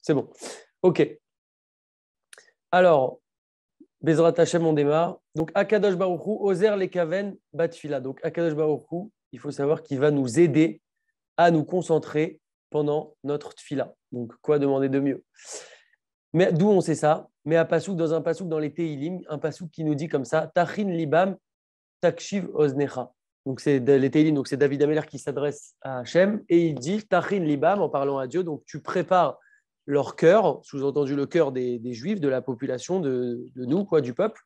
C'est bon. OK. Alors, Bezrat Hashem, on démarre. Donc, Akadosh Baruch Hu, Ozer Lekaven Batfila. Donc, Akadosh Baruch Hu, il faut savoir qu'il va nous aider à nous concentrer pendant notre tfila. Donc, quoi demander de mieux? Mais d'où on sait ça? Mais dans un pasouk dans les Teilim, un pasouk qui nous dit comme ça, Tachin Libam Takshiv Oznecha. Donc, c'est les Teilim, donc c'est David Ameller qui s'adresse à Hachem et il dit Tachin Libam en parlant à Dieu. Donc, tu prépares leur cœur, sous-entendu le cœur des Juifs, de la population, de nous, quoi, du peuple.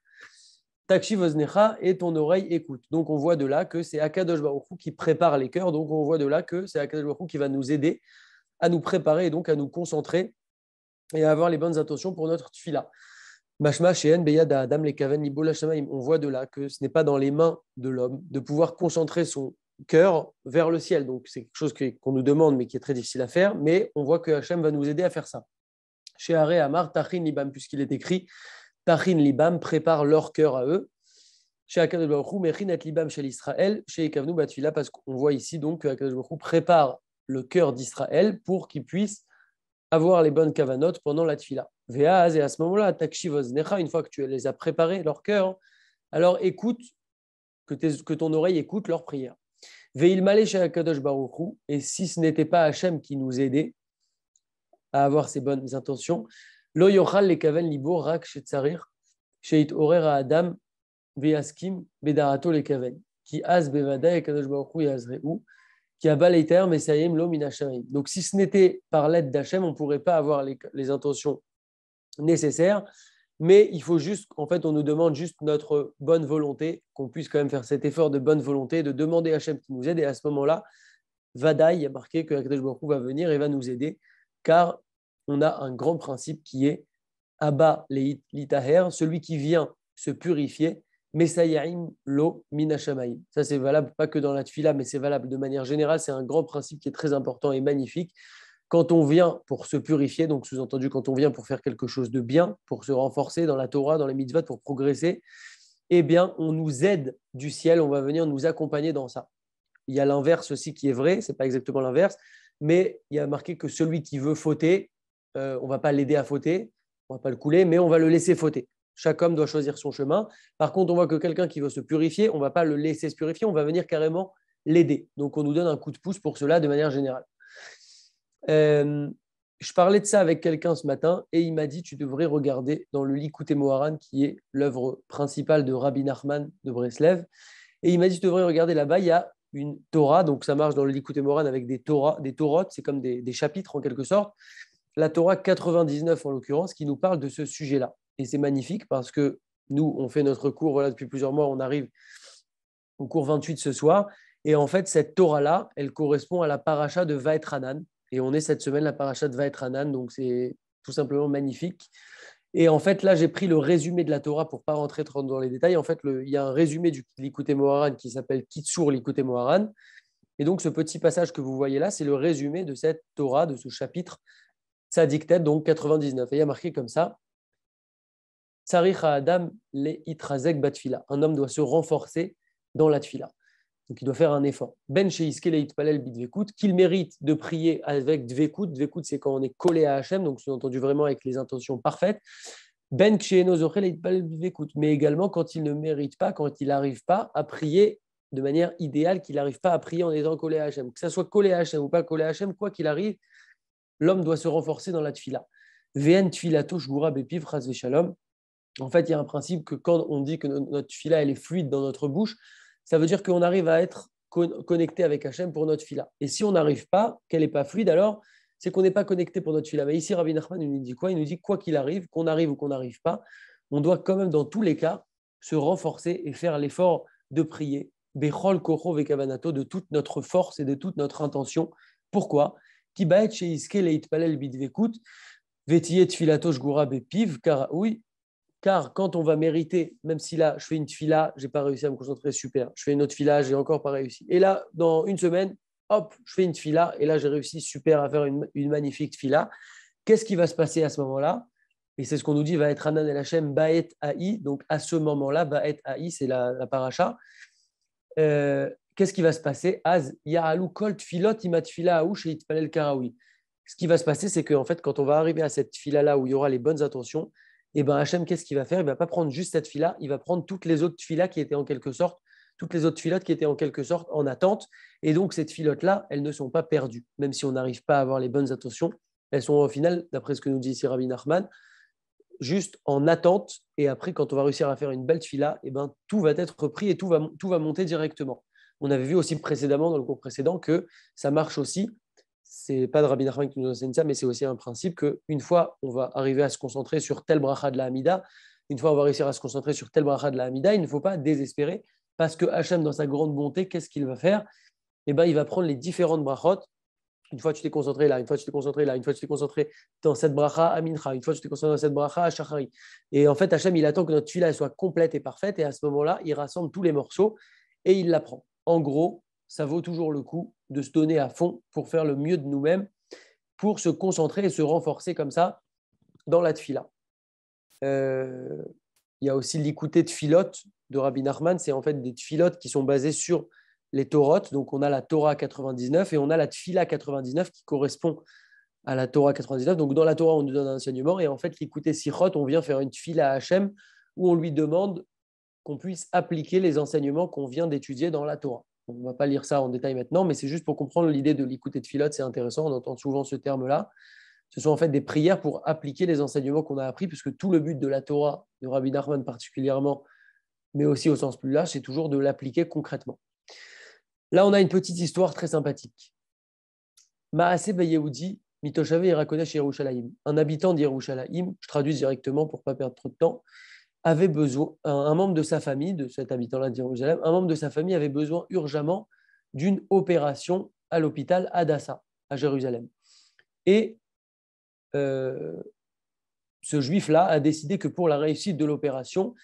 Takshiv Oznecha et ton oreille écoute. Donc, on voit de là que c'est Akadosh Baruch Hu qui prépare les cœurs. Donc, on voit de là que c'est Akadosh Baruch Hu qui va nous aider à nous préparer et donc à nous concentrer et à avoir les bonnes intentions pour notre tfila. Mashma Shehen Beyad Adam Lekaven Libola Shamaim. On voit de là que ce n'est pas dans les mains de l'homme de pouvoir concentrer son cœur vers le ciel. Donc, c'est quelque chose qu'on nous demande, mais qui est très difficile à faire. Mais on voit que Hachem va nous aider à faire ça. Chez Haré Amar, Tachin Libam, puisqu'il est écrit Tachin Libam, prépare leur cœur à eux. Chez Akadosh Baruch Hu, Mechin et Libam chez l'Israël, chez Ekavnu Batfila, parce qu'on voit ici donc que Akadosh Baruch Hu prépare le cœur d'Israël pour qu'il puisse avoir les bonnes kavanotes pendant la tfila. Ve'az, et à ce moment-là, Takshiv Oznecha, une fois que tu les as préparés, leur cœur, alors écoute, que ton oreille écoute leur prière. Ve'ilmale chez Akadosh Baruch Hu, et si ce n'était pas Hachem qui nous aidait à avoir ces bonnes intentions, Lo yochal lekaven libo rak shetzarir, sheit orer à Adam, ve'askim bedarato lekaven, qui az bevada Akadosh Baruch Hu yazreu, qui a balaïter mesayem lo minasharim. Donc, si ce n'était par l'aide d'Hachem, on ne pourrait pas avoir les intentions nécessaires, mais il faut juste, en fait, on nous demande juste notre bonne volonté, qu'on puisse quand même faire cet effort de bonne volonté, de demander à Hachem qui nous aide, et à ce moment-là, Vadaï, il y a marqué que Akadosh Baruch Hu va venir et va nous aider, car on a un grand principe qui est Abba l'itaher, celui qui vient se purifier, Mesayaim lo minashamaim. Ça, c'est valable pas que dans la tfila, mais c'est valable de manière générale. C'est un grand principe qui est très important et magnifique. Quand on vient pour se purifier, donc sous-entendu, quand on vient pour faire quelque chose de bien, pour se renforcer dans la Torah, dans les mitzvot, pour progresser, eh bien, on nous aide du ciel, on va venir nous accompagner dans ça. Il y a l'inverse aussi qui est vrai, c'est pas exactement l'inverse, mais il y a marqué que celui qui veut fauter, on ne va pas l'aider à fauter, on ne va pas le couler, mais on va le laisser fauter. Chaque homme doit choisir son chemin. Par contre, on voit que quelqu'un qui veut se purifier, on ne va pas le laisser se purifier, on va venir carrément l'aider. Donc, on nous donne un coup de pouce pour cela de manière générale. Je parlais de ça avec quelqu'un ce matin et il m'a dit tu devrais regarder dans le Likutei Moharan, qui est l'œuvre principale de Rabbi Nachman de Breslev. Et il m'a dit tu devrais regarder là-bas, il y a une Torah, donc ça marche dans le Likutei Moharan avec des Torotes, c'est comme des chapitres en quelque sorte. La Torah 99 en l'occurrence, qui nous parle de ce sujet-là. Et c'est magnifique parce que nous, on fait notre cours voilà, depuis plusieurs mois, on arrive au cours 28 ce soir. Et en fait, cette Torah-là, elle correspond à la paracha de Vaetranan. Et on est cette semaine la paracha de Vaetranan, donc c'est tout simplement magnifique. Et en fait, là, j'ai pris le résumé de la Torah pour ne pas rentrer trop dans les détails. En fait, il y a un résumé du Likutei Moharan qui s'appelle Kitsur Likutei Moharan. Et donc, ce petit passage que vous voyez là, c'est le résumé de cette Torah, de ce chapitre Tzadik Tet, donc 99. Et il y a marqué comme ça Tsarich Adam le itrazek batfila. Un homme doit se renforcer dans la tfila. Donc, il doit faire un effort. Ben sheiske le itpalel bidvekut, qu'il mérite de prier avec dvekut. Dvekut, c'est quand on est collé à Hachem, donc sous-entendu vraiment avec les intentions parfaites. Ben ksheeno zoche le itpalel bidvekut. Mais également quand il ne mérite pas, quand il n'arrive pas à prier de manière idéale, qu'il n'arrive pas à prier en étant collé à Hachem. Que ça soit collé à Hachem ou pas collé à Hachem, quoi qu'il arrive, l'homme doit se renforcer dans la tfila. Vn tfilato shgura bepiv chas veshalom. En fait, il y a un principe que quand on dit que notre tfila elle est fluide dans notre bouche, ça veut dire qu'on arrive à être connecté avec Hachem pour notre tfila. Et si on n'arrive pas, qu'elle n'est pas fluide, alors c'est qu'on n'est pas connecté pour notre tfila. Mais ici, Rabbi Nachman il nous dit quoi? Il nous dit quoi qu'il arrive, qu'on arrive ou qu'on n'arrive pas, on doit quand même dans tous les cas se renforcer et faire l'effort de prier, bechol kocho vekavanato, de toute notre force et de toute notre intention. Pourquoi? Car oui, car quand on va mériter, même si là, je fais une tfila, je n'ai pas réussi à me concentrer, super. Je fais une autre tfila, je n'ai encore pas réussi. Et là, dans une semaine, hop, je fais une tfila, et là, j'ai réussi, super, à faire une magnifique tfila. Qu'est-ce qui va se passer à ce moment-là? Et c'est ce qu'on nous dit, va être Hanan el Hashem, Baet Haï. Donc, à ce moment-là, Baet Haï, c'est la paracha. Qu'est-ce qui va se passer? Az Ya'alu kol tfilot imat tfila haouch et itpalel karaoui. ce qui va se passer, c'est qu'en fait, quand on va arriver à cette fila-là où il y aura les bonnes intentions, et ben Hachem, qu'est-ce qu'il va faire? Il ne va pas prendre juste cette fila, il va prendre toutes les autres filas qui étaient en quelque sorte, toutes les autres filotes qui étaient en quelque sorte en attente. Et donc, ces filotes-là, elles ne sont pas perdues. Même si on n'arrive pas à avoir les bonnes intentions, elles sont au final, d'après ce que nous dit ici Rabbi Nachman, juste en attente. Et après, quand on va réussir à faire une belle fila, et ben, tout va être pris et tout va monter directement. On avait vu aussi précédemment, dans le cours précédent, que ça marche aussi. C'est pas de Rabbi Nachman qui nous enseigne ça, mais c'est aussi un principe qu'une fois on va arriver à se concentrer sur tel bracha de la Hamida, une fois on va réussir à se concentrer sur tel bracha de la Hamida, il ne faut pas désespérer parce que Hachem, dans sa grande bonté, qu'est-ce qu'il va faire? Eh ben, il va prendre les différentes brachot. Une fois tu t'es concentré là, une fois tu t'es concentré là, une fois tu t'es concentré dans cette bracha à Mincha, une fois tu t'es concentré dans cette bracha à Shachari. Et en fait, Hachem, il attend que notre fila soit complète et parfaite, et à ce moment-là, il rassemble tous les morceaux et il la prend. En gros, ça vaut toujours le coup de se donner à fond pour faire le mieux de nous-mêmes, pour se concentrer et se renforcer comme ça dans la tfila. Il y a aussi l'écouté de filote de Rabbi Nachman, c'est en fait des tfilotes qui sont basées sur les Torotes. Donc, on a la Torah 99 et on a la Tfila 99 qui correspond à la Torah 99. Donc, dans la Torah, on nous donne un enseignement et en fait, l'écouter Sichot, on vient faire une Tfila à Hachem où on lui demande qu'on puisse appliquer les enseignements qu'on vient d'étudier dans la Torah. On ne va pas lire ça en détail maintenant, mais c'est juste pour comprendre l'idée de l'écouter de filote, c'est intéressant, on entend souvent ce terme-là. Ce sont en fait des prières pour appliquer les enseignements qu'on a appris, puisque tout le but de la Torah, de Rabbi Nachman particulièrement, mais aussi au sens plus large, c'est toujours de l'appliquer concrètement. Là, on a une petite histoire très sympathique. Maaseh Yehoudi, Mitoshavé Irakonesh Yerushalayim. Un habitant d'Yerushalayim, je traduis directement pour ne pas perdre trop de temps, avait besoin, un membre de sa famille, de cet habitant-là de Jérusalem, un membre de sa famille avait besoin urgemment d'une opération à l'hôpital Hadassah, à Jérusalem. Et ce juif-là a décidé que pour la réussite de l'opération,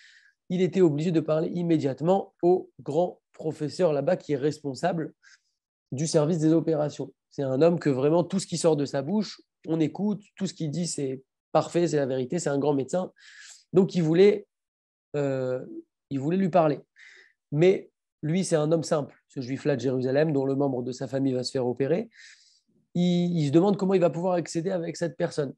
il était obligé de parler immédiatement au grand professeur là-bas qui est responsable du service des opérations. C'est un homme que vraiment tout ce qui sort de sa bouche, on écoute, tout ce qu'il dit, c'est parfait, c'est la vérité, c'est un grand médecin. Donc il voulait lui parler. Mais lui, c'est un homme simple, ce juif-là de Jérusalem, dont le membre de sa famille va se faire opérer. Il se demande comment il va pouvoir accéder avec cette personne.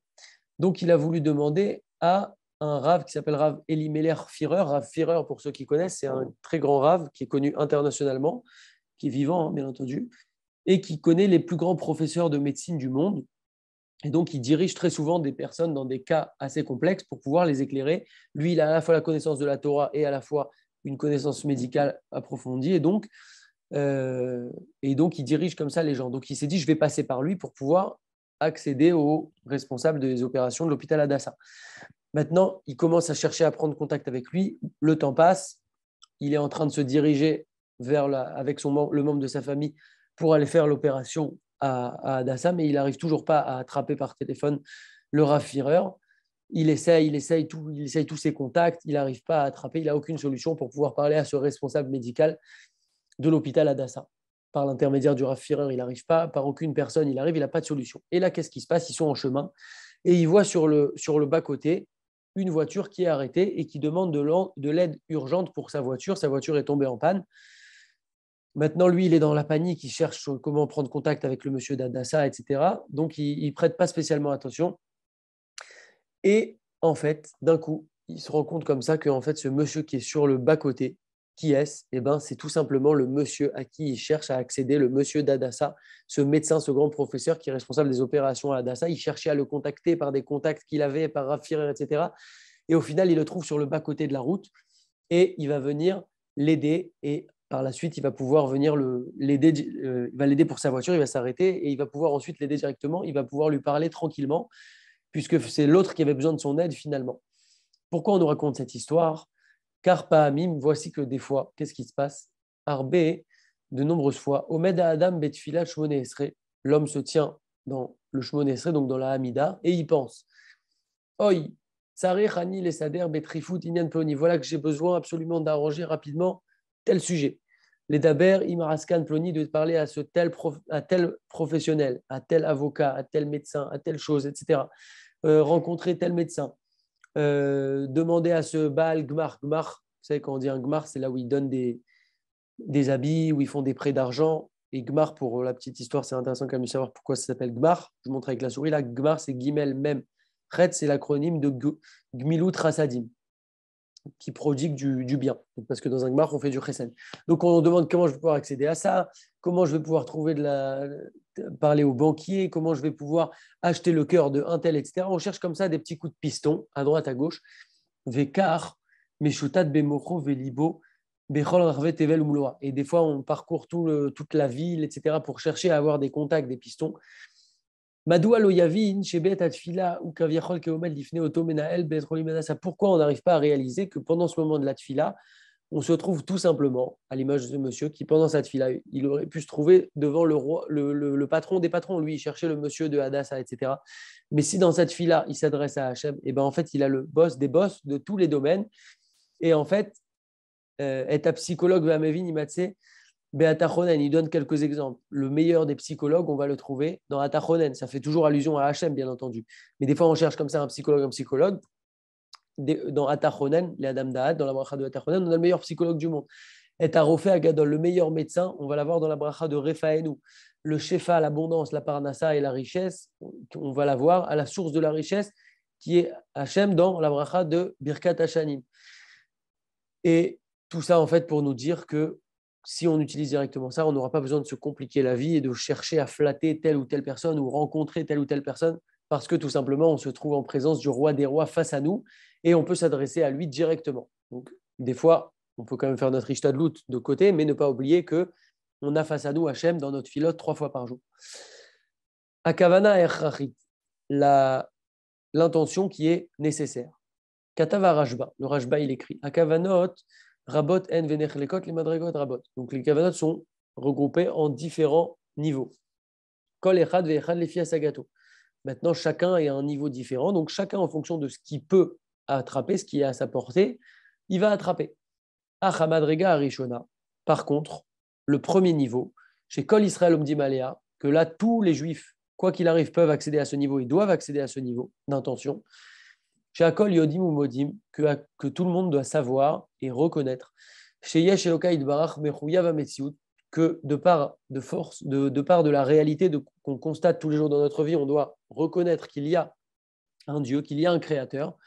Donc il a voulu demander à un rave qui s'appelle Rav Elimelech Führer. Rav Führer, pour ceux qui connaissent, c'est un très grand rave qui est connu internationalement, qui est vivant, hein, bien entendu, et qui connaît les plus grands professeurs de médecine du monde. Et donc, il dirige très souvent des personnes dans des cas assez complexes pour pouvoir les éclairer. Lui, il a à la fois la connaissance de la Torah et à la fois une connaissance médicale approfondie. Et donc, il dirige comme ça les gens. Donc, il s'est dit, je vais passer par lui pour pouvoir accéder aux responsables des opérations de l'hôpital Hadassah. Maintenant, il commence à chercher à prendre contact avec lui. Le temps passe. Il est en train de se diriger avec le membre de sa famille pour aller faire l'opération à Hadassah, mais il n'arrive toujours pas à attraper par téléphone le Rav Führer. Il essaye tous ses contacts, il n'arrive pas à attraper, il n'a aucune solution pour pouvoir parler à ce responsable médical de l'hôpital Hadassah. Par l'intermédiaire du Rav Führer, il n'arrive pas, par aucune personne, il n'a pas de solution. Et là, qu'est-ce qui se passe? Ils sont en chemin et ils voient sur le bas-côté une voiture qui est arrêtée et qui demande de l'aide urgente pour sa voiture. Sa voiture est tombée en panne. Maintenant, lui, il est dans la panique, il cherche comment prendre contact avec le monsieur d'Hadassah, etc. Donc, il ne prête pas spécialement attention. Et en fait, d'un coup, il se rend compte comme ça que en fait, ce monsieur qui est sur le bas-côté, qui est-ce? Eh ben, c'est tout simplement le monsieur à qui il cherche à accéder, le monsieur d'Hadassah, ce médecin, ce grand professeur qui est responsable des opérations à Hadassah. Il cherchait à le contacter par des contacts qu'il avait, par Rav Führer, etc. Et au final, il le trouve sur le bas-côté de la route et il va venir l'aider. Et par la suite, il va pouvoir venir l'aider, il va l'aider pour sa voiture, il va s'arrêter et il va pouvoir ensuite l'aider directement. Il va pouvoir lui parler tranquillement puisque c'est l'autre qui avait besoin de son aide finalement. Pourquoi on nous raconte cette histoire? Car Pahamim, voici que des fois, qu'est-ce qui se passe? Arbé, de nombreuses fois, Omed Adam Betfila Shmone Esre, l'homme se tient dans le Shmone Esre, donc dans la Hamida, et il pense Oi, Tsarech Hani Lesader Betrifut Inyan Ploni, voilà que j'ai besoin absolument d'arranger rapidement tel sujet. Les Daber, Imaraskan Ploni, de parler à tel professionnel, à tel avocat, à tel médecin, à telle chose, etc. Rencontrer tel médecin. Demander à ce Baal Gmar. Gmar, vous savez, quand on dit un Gmar, c'est là où ils donnent des habits, où ils font des prêts d'argent. Et Gmar, pour la petite histoire, c'est intéressant quand même de savoir pourquoi ça s'appelle Gmar. Je vous montre avec la souris. Là, Gmar, c'est Gimel Mem. Chet, c'est l'acronyme de Gmilut Rasadim, qui prodigue du bien. Donc, parce que dans un Gmar, on fait du Chesed. Donc, on demande comment je vais pouvoir accéder à ça, comment je vais pouvoir parler au banquier, comment je vais pouvoir acheter le cœur de un tel, etc. On cherche comme ça des petits coups de piston, à droite, à gauche. Vekar, Meshutat Bemocho, Velibo, Bechol Rarvet Tevel Umloa. Et des fois, on parcourt toute la ville, etc., pour chercher à avoir des contacts, des pistons. Madou alo yavin, shebet atfila ou kaviachol keomel difne oto menael betroli menasa. Pourquoi on n'arrive pas à réaliser que pendant ce moment de la tfila, on se trouve tout simplement, à l'image de ce monsieur qui, pendant sa tfila, il aurait pu se trouver devant le roi, le patron des patrons, lui, il cherchait le monsieur de Hadassah, etc. Mais si dans cette tfila, il s'adresse à Hachem, et ben en fait, il a le boss des boss de tous les domaines. Et en fait, est un psychologue, Vamevin, Imatse, Be'atachonen, il donne quelques exemples. Le meilleur des psychologues, on va le trouver dans Atachonen. Ça fait toujours allusion à Hachem, bien entendu. Mais des fois, on cherche comme ça un psychologue. Dans Atachonen, les Adam Da'at, dans la bracha de Atachonen, on a le meilleur psychologue du monde. Et Arofé Agadol, le meilleur médecin, on va l'avoir dans la bracha de Refaenu. Le Shefa, l'abondance, la Parnassa et la richesse, on va l'avoir à la source de la richesse, qui est Hachem dans la bracha de Birkat Hashanim. Et tout ça, en fait, pour nous dire que si on utilise directement ça, on n'aura pas besoin de se compliquer la vie et de chercher à flatter telle ou telle personne ou rencontrer telle ou telle personne, parce que tout simplement, on se trouve en présence du roi des rois face à nous et on peut s'adresser à lui directement. Donc, des fois, on peut quand même faire notre ishtadlout de côté, mais ne pas oublier que on a face à nous Hachem dans notre filote 3 fois par jour. Akavana echrachit, l'intention qui est nécessaire. Katava Rashba, le Rashba il écrit Akavanot Rabot en venechlekot les madregot rabot. Donc les kavanot sont regroupés en différents niveaux. Kol echad ve'echad lefi asagato. Maintenant chacun est à un niveau différent, donc chacun en fonction de ce qu'il peut attraper, ce qui est à sa portée, il va attraper. Achamadrega arishona. Par contre, le premier niveau, chez Kol Israël Omdimalea, que là tous les juifs, quoi qu'il arrive, peuvent accéder à ce niveau, ils doivent accéder à ce niveau d'intention. Chez Akol Yodim ou Modim, que tout le monde doit savoir et reconnaître. Chez Yesh Elokai Barach Mechouyav Ametsiout, que de part de force, de part de la réalité qu'on constate tous les jours dans notre vie, on doit reconnaître qu'il y a un Dieu, qu'il y a un Créateur.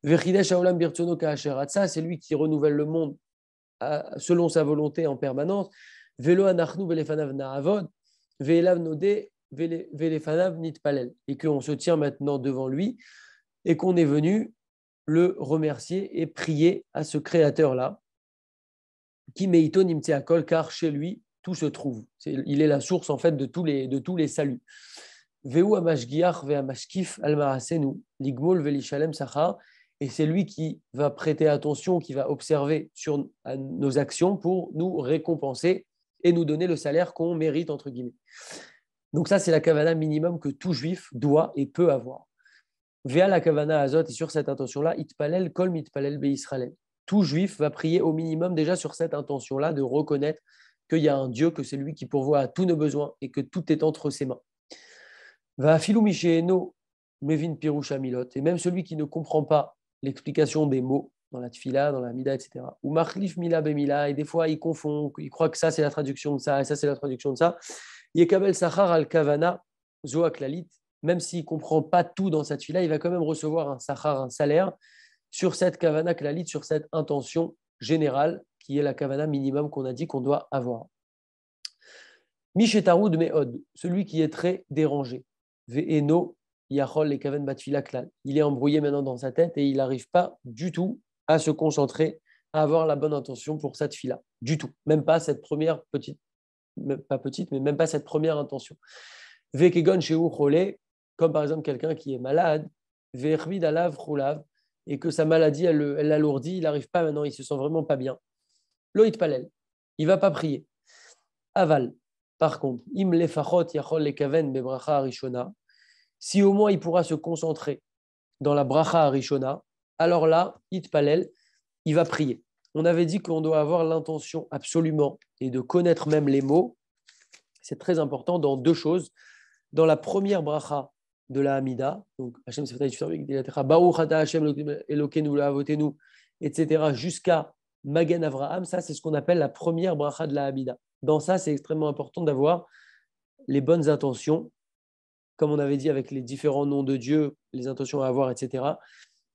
Vechidesh Haolam Birtsono Ka'asheratsa, c'est lui qui renouvelle le monde selon sa volonté en permanence. Velo Anachnu Velefanav Na'avod, Ve'elav Node, Velefanav Nitpalel. Et qu'on se tient maintenant devant lui et qu'on est venu le remercier et prier à ce créateur-là, qui meito nimtse akol, car chez lui, tout se trouve. Il est la source, en fait, de tous les saluts. Veu amashgiach ve amashkif almarasenu, ligmol velishalem sachar, et c'est lui qui va prêter attention, qui va observer sur nos actions pour nous récompenser et nous donner le salaire qu'on mérite, entre guillemets. Donc ça, c'est la kavana minimum que tout juif doit et peut avoir. Via la kavana azot, et sur cette intention-là, itpalel kol mitpalel be Israël. Tout juif va prier au minimum déjà sur cette intention-là de reconnaître qu'il y a un Dieu, que c'est lui qui pourvoit à tous nos besoins et que tout est entre ses mains. Va filou michéeno mevin pirouch amilot, et même celui qui ne comprend pas l'explication des mots dans la tfila, dans la mida, etc. Ou machlif mila bemila, et des fois il confond, il croit que ça c'est la traduction de ça et ça c'est la traduction de ça. Yekabel sachar al kavana zoaklalit. Même s'il ne comprend pas tout dans cette fila, il va quand même recevoir un sachar, un salaire, sur cette kavana klalit, sur cette intention générale, qui est la kavana minimum qu'on a dit qu'on doit avoir. Mishetaroud me'od, celui qui est très dérangé. Ve'eno yachol le kaven batfila klal. Il est embrouillé maintenant dans sa tête et il n'arrive pas du tout à se concentrer, à avoir la bonne intention pour cette fila. Du tout. Même pas cette première petite, pas petite, mais même pas cette première intention. Ve'kegon shehu cholé, comme par exemple quelqu'un qui est malade, ve'chvid alav choulav, et que sa maladie, elle l'alourdit, il n'arrive pas maintenant, il se sent vraiment pas bien. Lo itpalel, il ne va pas prier. Aval, par contre, im lefachot yachol lekaven bebracha arishona, si au moins il pourra se concentrer dans la bracha arishona, alors là, itpalel, il va prier. On avait dit qu'on doit avoir l'intention absolument et de connaître même les mots. C'est très important dans deux choses. Dans la première bracha de la Hamida, donc Hashem Baruch Ata Hashem Elokeinu Le'avotenu, etc., jusqu'à Magen Avraham, ça c'est ce qu'on appelle la première bracha de la Hamida. dans ça, c'est extrêmement important d'avoir les bonnes intentions, comme on avait dit avec les différents noms de Dieu, les intentions à avoir, etc.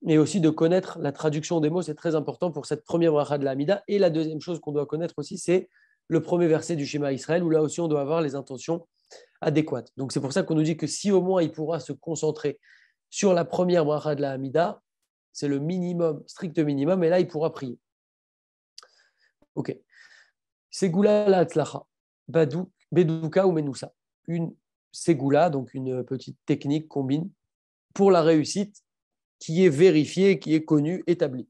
Et aussi de connaître la traduction des mots, c'est très important pour cette première bracha de la Hamida. Et la deuxième chose qu'on doit connaître aussi, c'est le premier verset du Shema Israël, où là aussi on doit avoir les intentions adéquates. Donc c'est pour ça qu'on nous dit que si au moins il pourra se concentrer sur la première bracha de la Hamida, c'est le minimum, strict minimum, et là il pourra prier. Ok. Segula la Hatzlacha, Bedouka ou Menoussa. Une Segula, donc une petite technique combine pour la réussite qui est vérifiée, qui est connue, établie.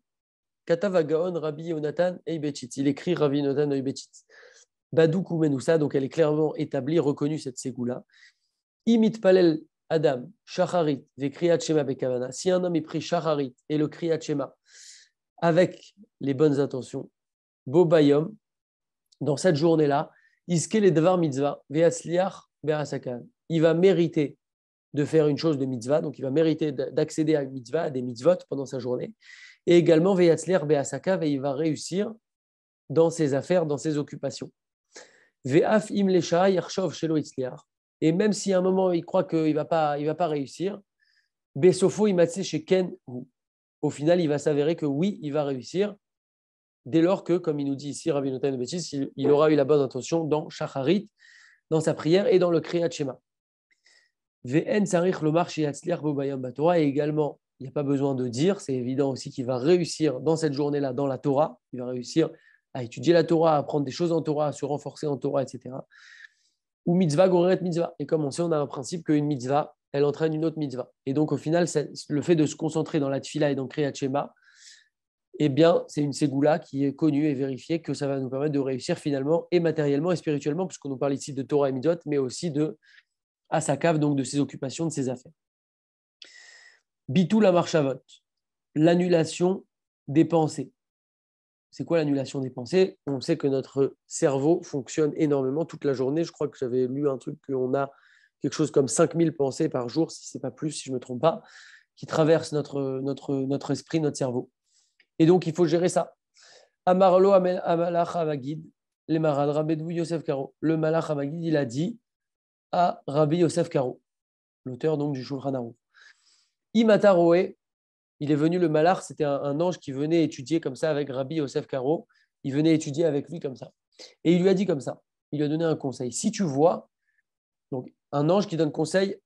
Katavagaon Rabbi Yonatan Eibechit. Il écrit Rabbi Yonatan Eibechit. Badouk ou Menoussa, donc elle est clairement établie, reconnue cette Segula. Imit Palel Adam, Shacharit, ve Kriyat Shema Bekavana. Si un homme est pris Shacharit et le Kriyat Shema avec les bonnes intentions, Bobayom, dans cette journée-là, Iske le Devar Mitzvah, Veatzliach Be'asakan. Il va mériter de faire une chose de mitzvah, donc il va mériter d'accéder à une mitzvah, à des mitzvot pendant sa journée. Et également, Ve'atzliach Be'asaka, et il va réussir dans ses affaires, dans ses occupations. Ve'af im lesha yarshov shelo itzliach. Et même si à un moment il croit qu'il va pas réussir, Besofo imatse chez Ken, au final il va s'avérer que oui, il va réussir, dès lors que, comme il nous dit ici, Rabbi Notan Betis, il aura eu la bonne intention dans Shacharit, dans sa prière et dans le Kriyat Shema. Ve'en sarich lomar sheyatzliach bobayam batorah. Et également, il n'y a pas besoin de dire, c'est évident aussi qu'il va réussir dans cette journée-là, dans la Torah, il va réussir à étudier la Torah, à apprendre des choses en Torah, à se renforcer en Torah, etc. Ou mitzvah goreret mitzvah. Et comme on sait, on a un principe qu'une mitzvah, elle entraîne une autre mitzvah. Et donc, au final, le fait de se concentrer dans la tfila et dans le Kriyat Shema, eh bien, c'est une ségoula qui est connue et vérifiée que ça va nous permettre de réussir finalement et matériellement et spirituellement, puisqu'on nous parle ici de Torah et mitzvot, mais aussi de Asakav, donc de ses occupations, de ses affaires. Bitou la marchavot, l'annulation des pensées. C'est quoi l'annulation des pensées? On sait que notre cerveau fonctionne énormément toute la journée. Je crois que j'avais lu un truc qu'on a quelque chose comme 5000 pensées par jour, si ce n'est pas plus, si je ne me trompe pas, qui traversent notre esprit, notre cerveau. Et donc, il faut gérer ça. Amarlo Amalach Hamagid, les Marad Rabedou Yosef Karo. Le Malach Hamagid, il a dit à Rabbi Yosef Karo, l'auteur donc du Shulchan Aruch. Imataroé, il est venu le Malach, c'était un ange qui venait étudier comme ça avec Rabbi Yosef Karo. Il venait étudier avec lui comme ça. Et il lui a dit comme ça, il lui a donné un conseil. Si tu vois, donc un ange qui donne conseil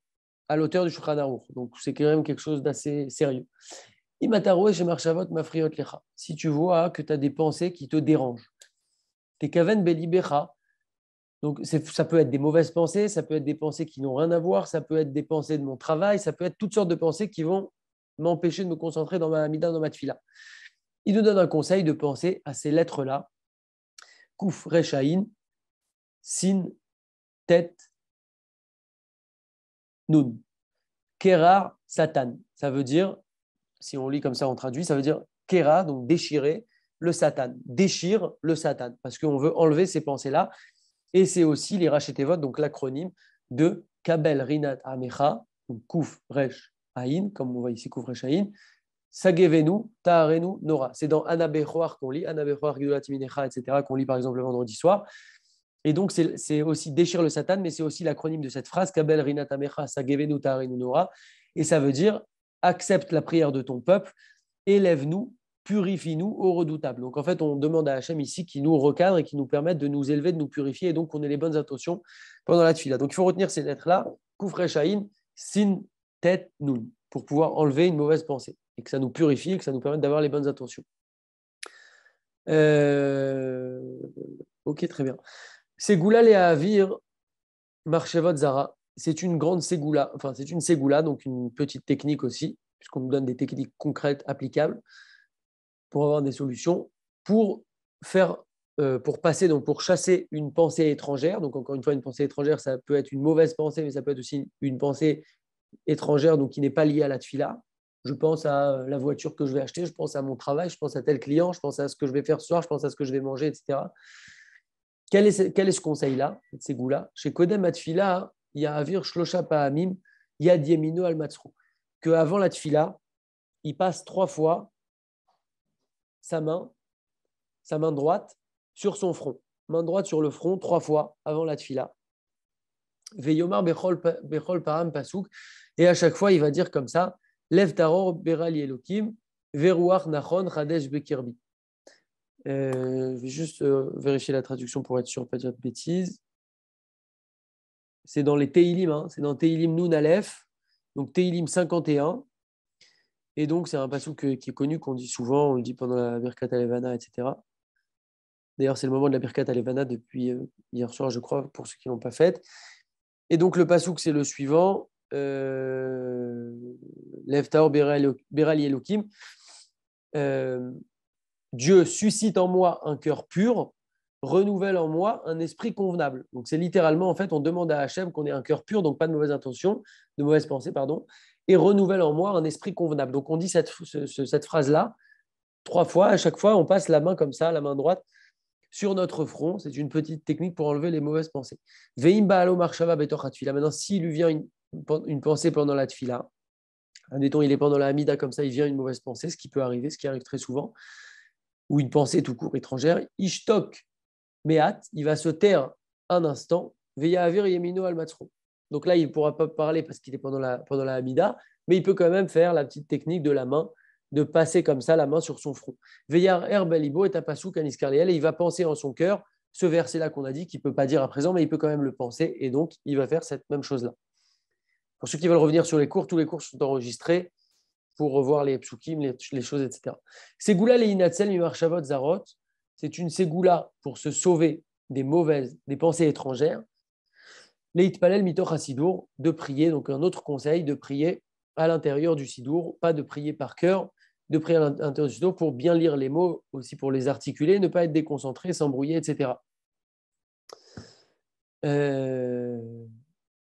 à l'auteur du Shulchan Aruch, donc c'est quand même quelque chose d'assez sérieux. Si tu vois que tu as des pensées qui te dérangent, tes kaven belibecha, donc ça peut être des mauvaises pensées, ça peut être des pensées qui n'ont rien à voir, ça peut être des pensées de mon travail, ça peut être toutes sortes de pensées qui vont m'empêcher de me concentrer dans ma amida, dans ma tfila. Il nous donne un conseil de penser à ces lettres-là. Kouf, Rechaïn, Sin, Tet, Nun. Kerar, Satan. Ça veut dire, si on lit comme ça, on traduit, ça veut dire Kera, donc déchirer le Satan. Déchire le Satan, parce qu'on veut enlever ces pensées-là. Et c'est aussi les Rachetevot, donc l'acronyme de Kabel Rinat Amecha, donc Kouf Resh Aïn, comme on voit ici Kouf Resh Aïn, Sagevenu, Taharenu, Nora. C'est dans Anabechoar qu'on lit, Anabechoar Gidolat Minecha, etc., qu'on lit par exemple le vendredi soir. Et donc, c'est aussi déchire le Satan, mais c'est aussi l'acronyme de cette phrase, Kabel Rinat Amecha, Sagevenu, Taharenu, Nora. Et ça veut dire accepte la prière de ton peuple, élève-nous, purifie-nous au redoutable. Donc en fait, on demande à Hachem ici qui nous recadre et qui nous permette de nous élever, de nous purifier, et donc qu'on ait les bonnes intentions pendant la tfila. Donc il faut retenir ces lettres-là, Koufre Shaïn, Sin, Tet, Nun, pour pouvoir enlever une mauvaise pensée et que ça nous purifie et que ça nous permette d'avoir les bonnes intentions. Ok, très bien. Ségoula le Avir, Marchevot Zara, c'est une grande ségoula, enfin c'est une ségoula, donc une petite technique aussi, puisqu'on nous donne des techniques concrètes applicables pour avoir des solutions, pour faire, pour passer, donc pour chasser une pensée étrangère. Donc encore une fois, une pensée étrangère, ça peut être une mauvaise pensée, mais ça peut être aussi une pensée étrangère, donc qui n'est pas liée à la tfila. Je pense à la voiture que je vais acheter, je pense à mon travail, je pense à tel client, je pense à ce que je vais faire ce soir, je pense à ce que je vais manger, etc. Quel est ce conseil-là, ces goûts-là? Chez Kodem Atfila, il y a Avir Shlosha Pahamim, Yad Yemino Al Matzrou. Qu'avant la tfila, il passe 3 fois sa main droite sur son front. main droite sur le front 3 fois avant la tfila. Veyomar bechol param pasuk. Et à chaque fois, il va dire comme ça, Lev taror berali elokim, veruach nachon chadesh bekirbi. Je vais juste vérifier la traduction pour être sûr de ne pas dire de bêtises. C'est dans les Teilim, hein, c'est dans Teilim Nun Aleph, donc Teilim 51. Et donc, c'est un passouk qui est connu, qu'on dit souvent, on le dit pendant la Birkat Alevana, etc. D'ailleurs, c'est le moment de la Birkat Alevana depuis hier soir, je crois, pour ceux qui ne l'ont pas faite. Et donc, le passouk, c'est le suivant. Lev Taor Berali Elokim. Dieu suscite en moi un cœur pur, renouvelle en moi un esprit convenable. Donc, c'est littéralement, en fait, on demande à Hachem qu'on ait un cœur pur, donc pas de mauvaises intentions, de mauvaises pensées, pardon, et renouvelle en moi un esprit convenable. Donc, on dit cette phrase-là 3 fois. À chaque fois, on passe la main comme ça, la main droite, sur notre front. C'est une petite technique pour enlever les mauvaises pensées. Veim ba'alo marshava betoch hatfila. Maintenant, s'il lui vient une pensée pendant la tfila, admettons, il est pendant la hamida comme ça, il vient une mauvaise pensée, ce qui peut arriver, ce qui arrive très souvent, ou une pensée tout court étrangère, ishtok mehat, il va se taire un instant, veya avir yemino al matzro. Donc là, il ne pourra pas parler parce qu'il est pendant la hamida, mais il peut quand même faire la petite technique de la main, de passer comme ça la main sur son front. Veyar herbalibo et apasou kaniskarliel, et il va penser en son cœur ce verset-là qu'on a dit, qu'il ne peut pas dire à présent, mais il peut quand même le penser, et donc il va faire cette même chose-là. Pour ceux qui veulent revenir sur les cours, tous les cours sont enregistrés pour revoir les psukim, les choses, etc. Ségoula le inatzel mimarshavot zarot, c'est une ségoula pour se sauver des pensées étrangères. Leit palel mitoch hasidour, de prier, donc un autre conseil, de prier à l'intérieur du sidour, pas de prier par cœur, de prier à l'intérieur du sidour pour bien lire les mots, aussi pour les articuler, ne pas être déconcentré, s'embrouiller, etc.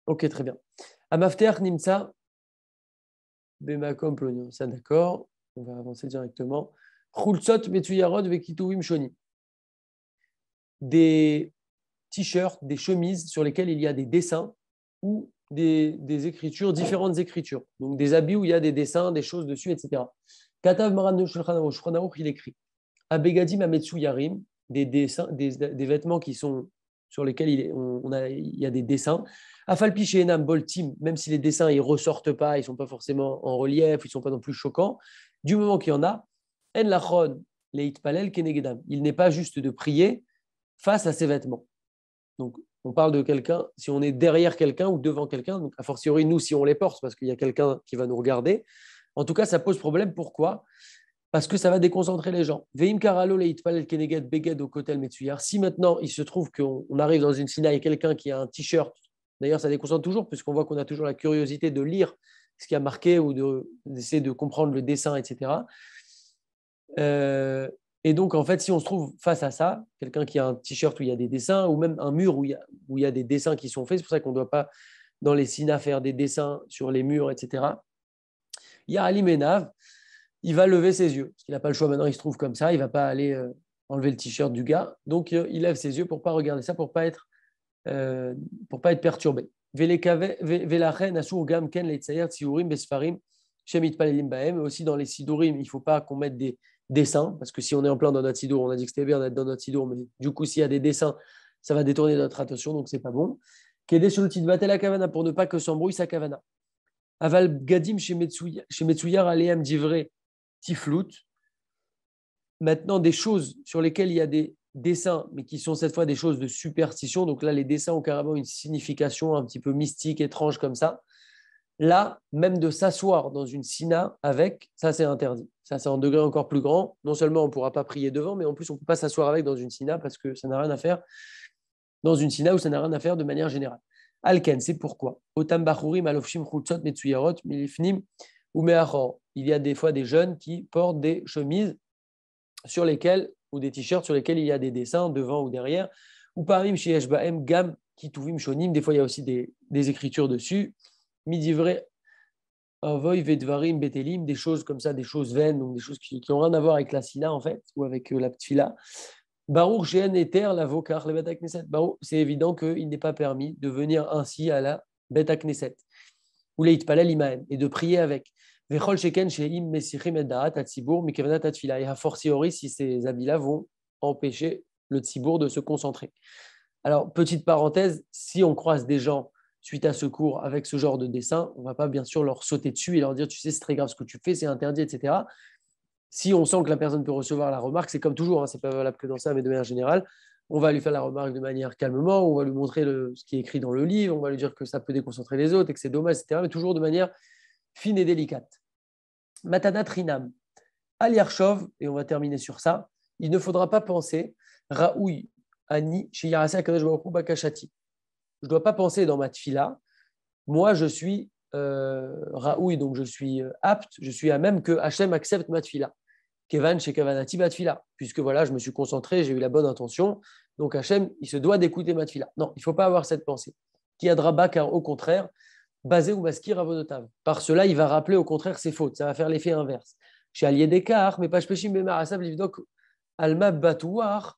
Ok, très bien. Amafter nimsa bemakom plonion, ça d'accord, on va avancer directement. Chulsot metuyarod vekituvim shoni. Des t-shirts, des chemises sur lesquelles il y a des dessins ou des écritures, différentes écritures. Donc des habits où il y a des dessins, des choses dessus, etc. Katav Maran Shulchan Aruch, il écrit Abegadim Ametsu Yarim, des dessins, des vêtements qui sont sur lesquels il y a des dessins. Afalpi Sheenam Boltim, même si les dessins ne ressortent pas, ils ne sont pas forcément en relief, ils ne sont pas non plus choquants, du moment qu'il y en a, En Lachon Leit Palel Kenegedam. Il n'est pas juste de prier face à ces vêtements. Donc, on parle de quelqu'un, si on est derrière quelqu'un ou devant quelqu'un, donc a fortiori, nous, si on les porte, parce qu'il y a quelqu'un qui va nous regarder. En tout cas, ça pose problème. Pourquoi ? Parce que ça va déconcentrer les gens. Veim karalo leitpalel keneged beged au kotel metsuyar. Si maintenant, il se trouve qu'on arrive dans une sina et quelqu'un qui a un t-shirt, d'ailleurs, ça déconcentre toujours, puisqu'on voit qu'on a toujours la curiosité de lire ce qui a marqué ou d'essayer de comprendre le dessin, etc. Et donc, en fait, si on se trouve face à ça, quelqu'un qui a un t-shirt où il y a des dessins, ou même un mur où il y a des dessins qui sont faits, c'est pour ça qu'on ne doit pas, dans les sinas, faire des dessins sur les murs, etc. Il y a Ali Menav, il va lever ses yeux, parce qu'il n'a pas le choix maintenant, il se trouve comme ça, il ne va pas aller enlever le t-shirt du gars, donc il lève ses yeux pour ne pas regarder ça, pour ne pas être perturbé. Aussi dans les sidurim, il ne faut pas qu'on mette des dessins, parce que si on est en plein dans notre sidour, on a dit que c'était bien d'être dans notre sidour, mais du coup, s'il y a des dessins, ça va détourner notre attention, donc c'est pas bon. Pour ne pas que s'embrouille sa kavana. Aval gadim chez Metsuyar aleam divré tiflout. Maintenant, des choses sur lesquelles il y a des dessins, mais qui sont cette fois des choses de superstition. Donc là, les dessins ont carrément une signification un petit peu mystique, étrange comme ça. Là, même de s'asseoir dans une sina avec, ça c'est interdit. Ça c'est en degré encore plus grand. Non seulement on ne pourra pas prier devant, mais en plus on ne peut pas s'asseoir avec dans une sina parce que ça n'a rien à faire dans une sina où ça n'a rien à faire de manière générale. Alken, c'est pourquoi. Otam bachurim alofshim chutzot metsuyarot milifnim ou meachor. Il y a des fois des jeunes qui portent des chemises sur lesquelles, ou des t-shirts sur lesquels il y a des dessins devant ou derrière. Ou parmi sheyesh baem gam kituvim shonim. Des fois il y a aussi des écritures dessus. Midivre avoy vedvarim betelim, des choses comme ça, des choses vaines, donc des choses qui n'ont rien à voir avec la sina en fait, ou avec la tfila. Baruch She'en Eter la vokar le Bet Knesset. C'est évident qu'il n'est pas permis de venir ainsi à la Bet Knesset ou leit palel imaem et de prier avec. Vechol sheken she'im mesichim et da'at atzibur mikevanat atfila. Et a fortiori si ces habits-là vont empêcher le tzibour de se concentrer. Alors, petite parenthèse, si on croise des gens suite à ce cours avec ce genre de dessin, on ne va pas bien sûr leur sauter dessus et leur dire, tu sais, c'est très grave ce que tu fais, c'est interdit, etc. Si on sent que la personne peut recevoir la remarque, c'est comme toujours, ce n'est pas valable que dans ça, mais de manière générale, on va lui faire la remarque de manière calmement, on va lui montrer ce qui est écrit dans le livre, on va lui dire que ça peut déconcentrer les autres et que c'est dommage, etc. Mais toujours de manière fine et délicate. Matana Trinam. Al Yarshov, et on va terminer sur ça, il ne faudra pas penser Raoui Ani Shiyarase Akadosh Baruch Hu Bakashati. Je ne dois pas penser dans ma tfila, moi je suis Raoui, donc je suis apte, je suis à même que Hachem accepte ma tfila. Kevan chez Kavanati Batfila, puisque voilà, je me suis concentré, j'ai eu la bonne intention, donc Hachem, il se doit d'écouter ma tfila. Non, il ne faut pas avoir cette pensée. Qui adraba, car au contraire, basé ou baskir avodotav. Par cela, il va rappeler au contraire ses fautes, ça va faire l'effet inverse. Chez Allié d'écart, mais pas Peshim Bemar Asav, Livdok, Alma Batouar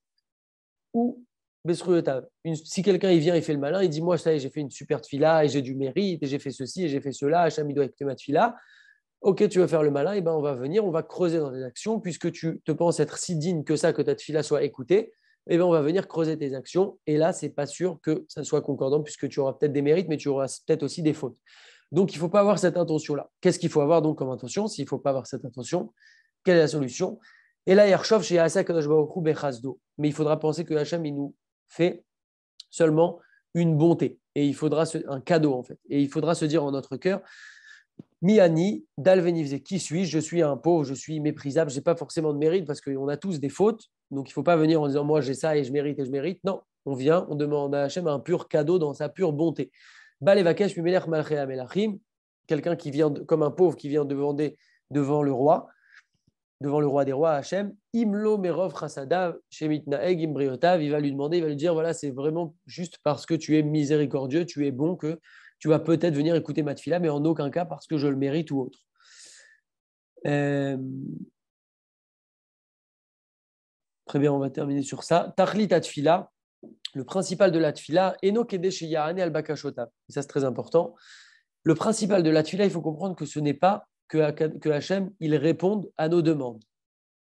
ou Besruyotav. Si quelqu'un il vient, il fait le malin, il dit moi, ça y est, j'ai fait une super tfila et j'ai du mérite et j'ai fait ceci et j'ai fait cela, Hachem, il doit écouter ma tfila. Ok, tu veux faire le malin, et ben on va venir, on va creuser dans tes actions, puisque tu te penses être si digne que ça, que ta tfila soit écoutée, et ben on va venir creuser tes actions. Et là, c'est pas sûr que ça soit concordant, puisque tu auras peut-être des mérites, mais tu auras peut-être aussi des fautes. Donc, il ne faut pas avoir cette intention-là. Qu'est-ce qu'il faut avoir donc comme intention? S'il ne faut pas avoir cette intention, quelle est la solution? Et là, Yershov chez Asa Kadosh Baruch Hu Bechazdo. Mais il faudra penser que Hachem, il nous fait seulement une bonté. Et il faudra un cadeau, en fait. Et il faudra se dire en notre cœur, Miani, Dalvenivze, qui suis-je? Je suis un pauvre, je suis méprisable, je n'ai pas forcément de mérite parce qu'on a tous des fautes. Donc il ne faut pas venir en disant moi j'ai ça et je mérite et je mérite. Non, on vient, on demande à Hachem un pur cadeau dans sa pure bonté. Balevakesh Mimelech Malchea Melachim, quelqu'un qui vient comme un pauvre qui vient demander devant le roi des rois, Hachem, Imlo Merov Chasadav, Shemitnaeg Imbriotav, il va lui demander, il va lui dire voilà, c'est vraiment juste parce que tu es miséricordieux, tu es bon que tu vas peut-être venir écouter ma tfila, mais en aucun cas parce que je le mérite ou autre. Très bien, on va terminer sur ça. Tachlit atfila, le principal de la tfila, Eno Kedesh Yahane al Bakashotav. Ça, c'est très important. Le principal de la tfila, il faut comprendre que ce n'est pas que Hachem, il réponde à nos demandes.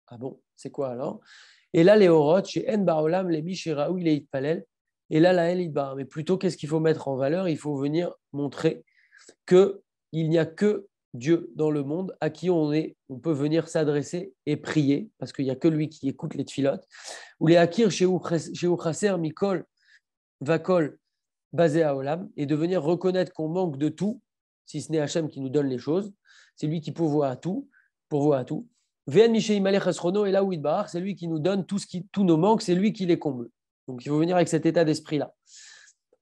Ah bon, c'est quoi alors? Et là, les Horot, chez En Baolam, les Mishiraou, les Itpalel, et là, la El Itbar. Mais plutôt, qu'est-ce qu'il faut mettre en valeur? Il faut venir montrer qu'il n'y a que Dieu dans le monde à qui on peut venir s'adresser et prier, parce qu'il n'y a que lui qui écoute les tfilotes. Ou les Akir, chez Uchraser, Mikol, Vakol, basé à Olam, et de venir reconnaître qu'on manque de tout, si ce n'est Hachem qui nous donne les choses. C'est lui qui pourvoit à tout. Vn Mishei Malech Asrono, et là où il barre, c'est lui qui nous donne tous nos manques, c'est lui qui les comble. Donc il faut venir avec cet état d'esprit-là.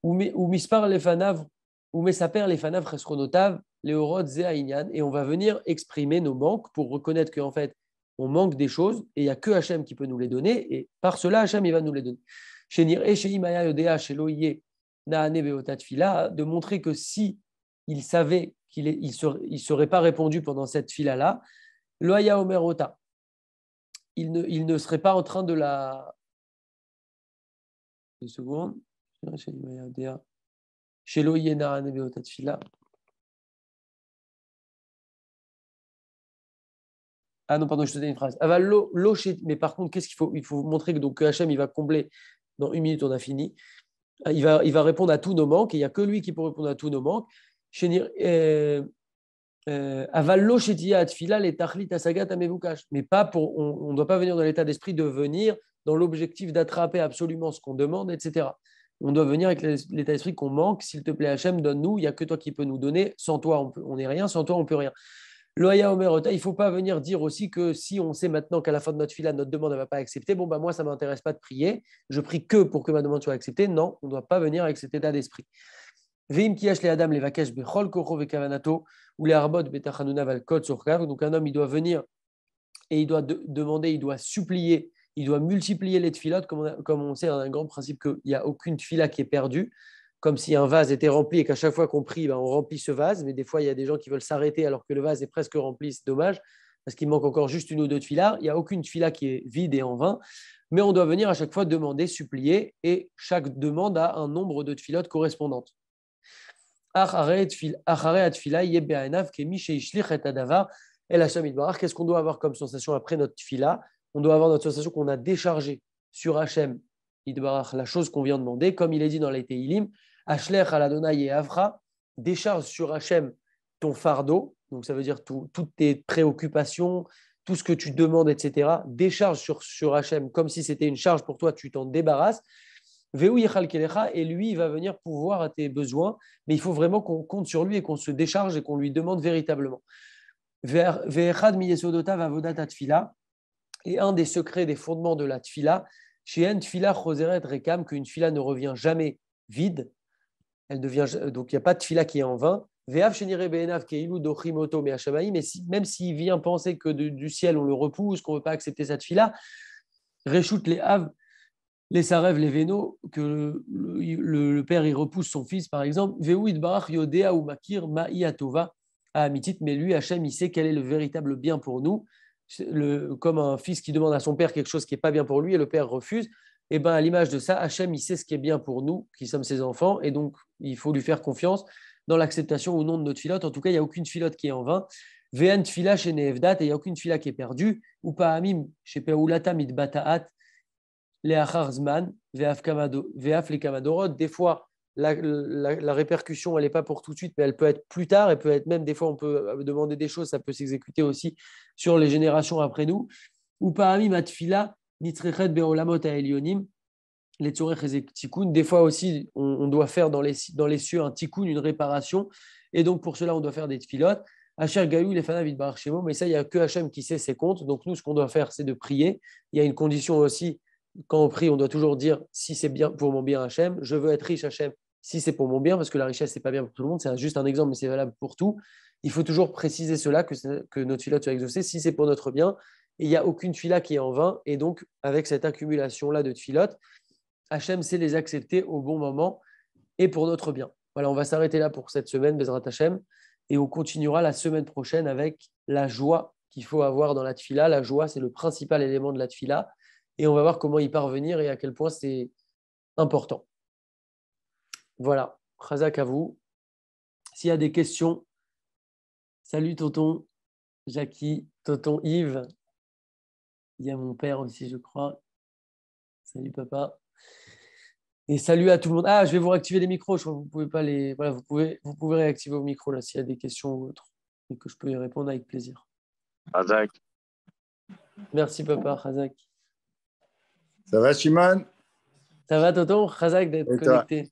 Ou Mispar Lefanav, ou Mesaper Lefanav Chesronotav, Leorod Zeaïnian, et on va venir exprimer nos manques pour reconnaître qu'en fait, on manque des choses, et il n'y a que Hachem qui peut nous les donner, et par cela, Hachem, il va nous les donner. Chez Nir et chez Imaya Yodea, chez Loïe, Naane Beotat Fila, de montrer que si il savait qu'il ne serait pas répondu pendant cette fila-là, Loaya Omerota, il ne serait pas en train de la. Une seconde. Chez Loyena Nebeotat Fila. Ah non, pardon, je te donne une phrase. Mais par contre, qu'est-ce qu'il faut? Il faut montrer que donc Hachem, il va combler. Dans une minute, on a fini. Il va répondre à tous nos manques. Et il n'y a que lui qui peut répondre à tous nos manques. Avallo Shetia Atfila, les Tachlit Asagat Amevukash. Mais pas pour. On ne doit pas venir dans l'état d'esprit de venir dans l'objectif d'attraper absolument ce qu'on demande, etc. On doit venir avec l'état d'esprit qu'on manque. S'il te plaît, Hachem, donne-nous. Il n'y a que toi qui peux nous donner. Sans toi, on n'est rien. Sans toi, on ne peut rien. Loya Omerota, il ne faut pas venir dire aussi que si on sait maintenant qu'à la fin de notre fila, notre demande ne va pas accepter, bon, bah, moi, ça ne m'intéresse pas de prier. Je prie que pour que ma demande soit acceptée. Non, on ne doit pas venir avec cet état d'esprit. Veim kiyash le adam le vakesh bechol kocho vekavanato ou les arbot betachanuna valkot surkav. Donc un homme, il doit venir et il doit demander, il doit supplier, il doit multiplier les tfilotes, comme on sait, un grand principe qu'il n'y a aucune tfila qui est perdue, comme si un vase était rempli et qu'à chaque fois qu'on prie, on remplit ce vase. Mais des fois, il y a des gens qui veulent s'arrêter alors que le vase est presque rempli. C'est dommage parce qu'il manque encore juste une ou deux tfilas. Il n'y a aucune tfila qui est vide et en vain. Mais on doit venir à chaque fois demander, supplier, et chaque demande a un nombre de tfilotes correspondantes. Qu'est-ce qu'on doit avoir comme sensation après notre tfila? On doit avoir notre sensation qu'on a déchargé sur Hachem Idbarach, la chose qu'on vient de demander, comme il est dit dans les Teilim, Ashler al Adonai et Avra, décharge sur Hachem ton fardeau, donc ça veut dire toutes tes préoccupations, tout ce que tu demandes, etc. Décharge sur Hachem comme si c'était une charge pour toi, tu t'en débarrasses. Veu yichal kelecha, et lui, il va venir pourvoir à tes besoins, mais il faut vraiment qu'on compte sur lui et qu'on se décharge et qu'on lui demande véritablement. Ve'echad miyesodotav avodat tfila, et un des secrets, des fondements de la tfila, chez en tfila choseret rekam, qu'une tfila ne revient jamais vide, elle devient, donc il n'y a pas de tfila qui est en vain. Ve'av shenire be'enav keilu dochimoto me'ashamaim, mais même s'il vient penser que du ciel on le repousse, qu'on ne veut pas accepter cette tfila, reshut les av, les Sarev, les Vénos, que le père il repousse son fils, par exemple, Veouid Barach Yodea ou Makir Ma'i Atova à Amitit, mais lui, Hachem, il sait quel est le véritable bien pour nous. Comme un fils qui demande à son père quelque chose qui n'est pas bien pour lui et le père refuse, et ben à l'image de ça, Hachem, il sait ce qui est bien pour nous, qui sommes ses enfants, et donc il faut lui faire confiance dans l'acceptation ou non de notre filote. En tout cas, il n'y a aucune filote qui est en vain. Ve'an tfila chez Neevdat, et il n'y a aucune fila qui est perdue. Ou pas amim chez Peulata mitbataat, les acharzman, veaf les kamadorot. Des fois, la répercussion, elle n'est pas pour tout de suite, mais elle peut être plus tard. Elle peut être même, des fois, on peut demander des choses, ça peut s'exécuter aussi sur les générations après nous. Ou parmi matfila, nitrechet beolamot a elionim, les tzorech et tikkun. Des fois aussi, on doit faire dans les cieux un tikkun, une réparation. Et donc, pour cela, on doit faire des tfilotes. Asher Gaïou, les fanavid barachemo, mais ça, il n'y a que Hachem qui sait ses comptes. Donc, nous, ce qu'on doit faire, c'est de prier. Il y a une condition aussi quand on prie, on doit toujours dire si c'est bien pour mon bien Hachem, je veux être riche Hachem si c'est pour mon bien, parce que la richesse, c'est pas bien pour tout le monde, c'est juste un exemple, mais c'est valable pour tout. Il faut toujours préciser cela, que notre fila soit exaucée, si c'est pour notre bien. Et il n'y a aucune fila qui est en vain. Et donc, avec cette accumulation-là de tfilotes, Hachem sait les accepter au bon moment et pour notre bien. Voilà, on va s'arrêter là pour cette semaine, Bezrat Hachem, et on continuera la semaine prochaine avec la joie qu'il faut avoir dans la tfila. La joie, c'est le principal élément de la tfila. Et on va voir comment y parvenir et à quel point c'est important. Voilà, Khazak à vous. S'il y a des questions, salut tonton Jackie, tonton Yves. Il y a mon père aussi, je crois. Salut papa. Et salut à tout le monde. Ah, je vais vous réactiver les micros. Je crois que vous pouvez pas les. Voilà, vous pouvez réactiver vos micros là s'il y a des questions ou autres. Et que je peux y répondre avec plaisir. Razak. Merci papa, Khazak. Ça va, Shimon? Ça va, tonton? Khazak d'être connecté.